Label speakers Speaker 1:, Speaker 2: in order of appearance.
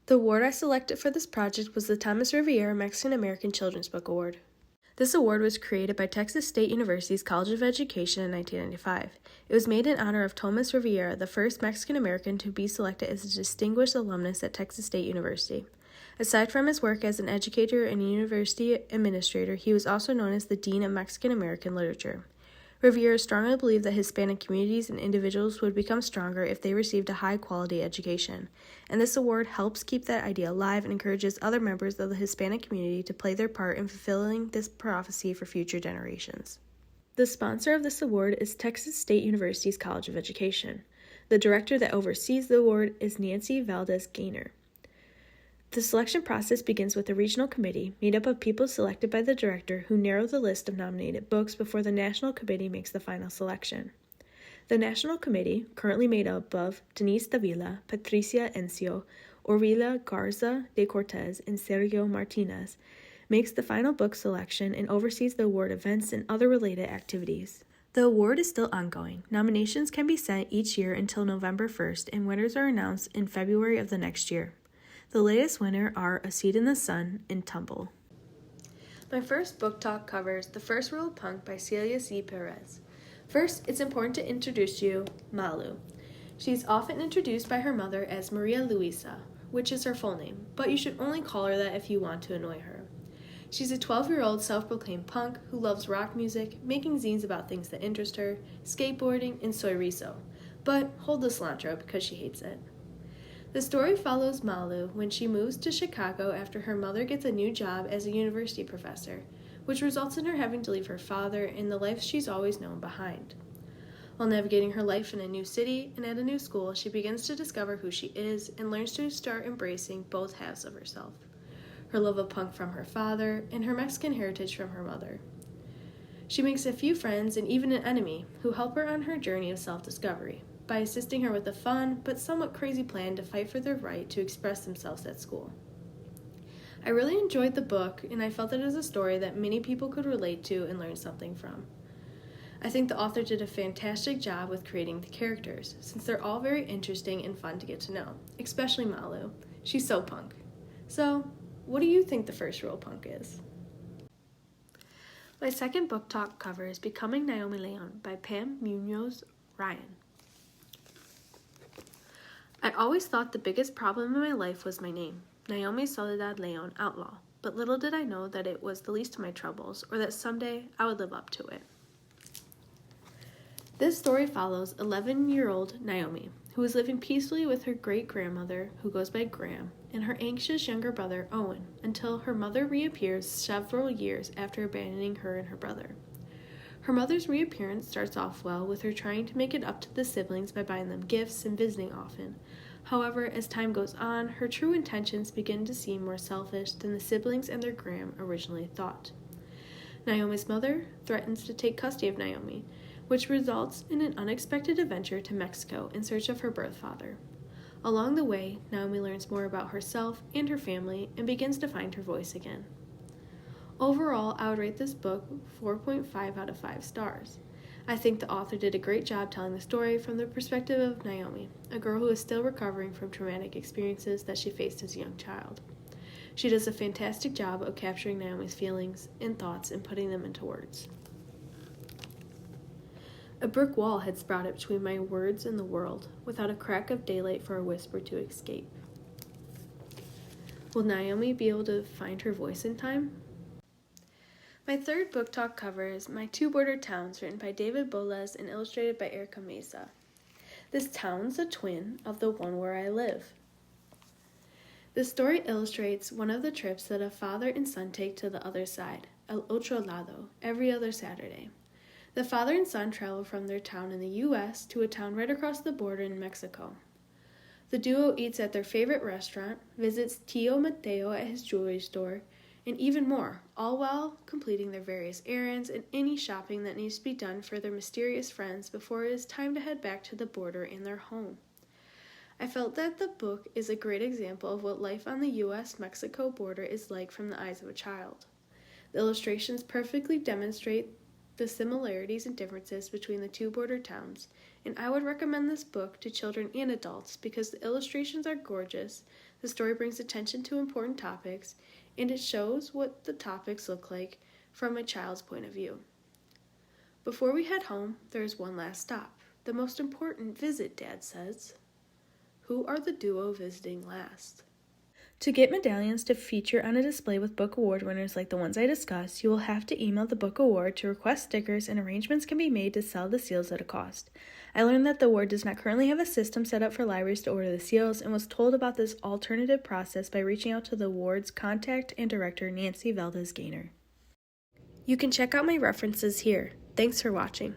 Speaker 1: The award I selected for this project was the Thomas Riviera Mexican American Children's Book Award. This award was created by Texas State University's College of Education in 1995. It was made in honor of Thomas Riviera, the first Mexican American to be selected as a distinguished alumnus at Texas State University. Aside from his work as an educator and university administrator, he was also known as the Dean of Mexican American Literature. Riviera strongly believed that Hispanic communities and individuals would become stronger if they received a high-quality education, and this award helps keep that idea alive and encourages other members of the Hispanic community to play their part in fulfilling this prophecy for future generations. The sponsor of this award is Texas State University's College of Education. The director that oversees the award is Nancy Valdez-Gaynor. The selection process begins with a regional committee made up of people selected by the director who narrow the list of nominated books before the national committee makes the final selection. The national committee, currently made up of Denise Davila, Patricia Encio, Orvila Garza de Cortez, and Sergio Martinez, makes the final book selection and oversees the award events and other related activities. The award is still ongoing. Nominations can be sent each year until November 1st, and winners are announced in February of the next year. The latest winner are A Seed in the Sun and Tumble. My first book talk covers The First Rule of Punk by Celia C. Perez. First, it's important to introduce you Malu. She's often introduced by her mother as Maria Luisa, which is her full name, but you should only call her that if you want to annoy her. She's a 12-year-old self-proclaimed punk who loves rock music, making zines about things that interest her, skateboarding, and soy riso, but hold the cilantro because she hates it. The story follows Malu when she moves to Chicago after her mother gets a new job as a university professor, which results in her having to leave her father and the life she's always known behind. While navigating her life in a new city and at a new school, she begins to discover who she is and learns to start embracing both halves of herself, her love of punk from her father and her Mexican heritage from her mother. She makes a few friends and even an enemy who help her on her journey of self-discovery, by assisting her with a fun but somewhat crazy plan to fight for their right to express themselves at school. I really enjoyed the book, and I felt it as a story that many people could relate to and learn something from. I think the author did a fantastic job with creating the characters, since they're all very interesting and fun to get to know, especially Malu. She's so punk. So, what do you think the first rule of punk is? My second book talk covers Becoming Naomi Leon by Pam Munoz Ryan. I always thought the biggest problem in my life was my name, Naomi Soledad Leon Outlaw, but little did I know that it was the least of my troubles, or that someday I would live up to it. This story follows 11-year-old Naomi, who is living peacefully with her great-grandmother, who goes by Graham, and her anxious younger brother, Owen, until her mother reappears several years after abandoning her and her brother. Her mother's reappearance starts off well, with her trying to make it up to the siblings by buying them gifts and visiting often. However, as time goes on, her true intentions begin to seem more selfish than the siblings and their Graham originally thought. Naomi's mother threatens to take custody of Naomi, which results in an unexpected adventure to Mexico in search of her birth father. Along the way, Naomi learns more about herself and her family and begins to find her voice again. Overall, I would rate this book 4.5 out of 5 stars. I think the author did a great job telling the story from the perspective of Naomi, a girl who is still recovering from traumatic experiences that she faced as a young child. She does a fantastic job of capturing Naomi's feelings and thoughts and putting them into words. A brick wall had sprouted between my words and the world, without a crack of daylight for a whisper to escape. Will Naomi be able to find her voice in time? My third book talk covers My Two Border Towns, written by David Boles and illustrated by Erica Mesa. This town's a twin of the one where I live. The story illustrates one of the trips that a father and son take to the other side, El Otro Lado, every other Saturday. The father and son travel from their town in the U.S. to a town right across the border in Mexico. The duo eats at their favorite restaurant, visits Tio Mateo at his jewelry store, and even more, all while completing their various errands and any shopping that needs to be done for their mysterious friends before it is time to head back to the border and their home. I felt that the book is a great example of what life on the U.S.-Mexico border is like from the eyes of a child. The illustrations perfectly demonstrate the similarities and differences between the two border towns, and I would recommend this book to children and adults because the illustrations are gorgeous, The story brings attention to important topics, and it shows what the topics look like from a child's point of view. Before we head home, there is one last stop. The most important visit, Dad says. Who are the duo visiting last? To get medallions to feature on a display with book award winners like the ones I discussed, you will have to email the book award to request stickers, and arrangements can be made to sell the seals at a cost. I learned that the award does not currently have a system set up for libraries to order the seals, and was told about this alternative process by reaching out to the award's contact and director, Nancy Valdez Gaynor. You can check out my references here. Thanks for watching.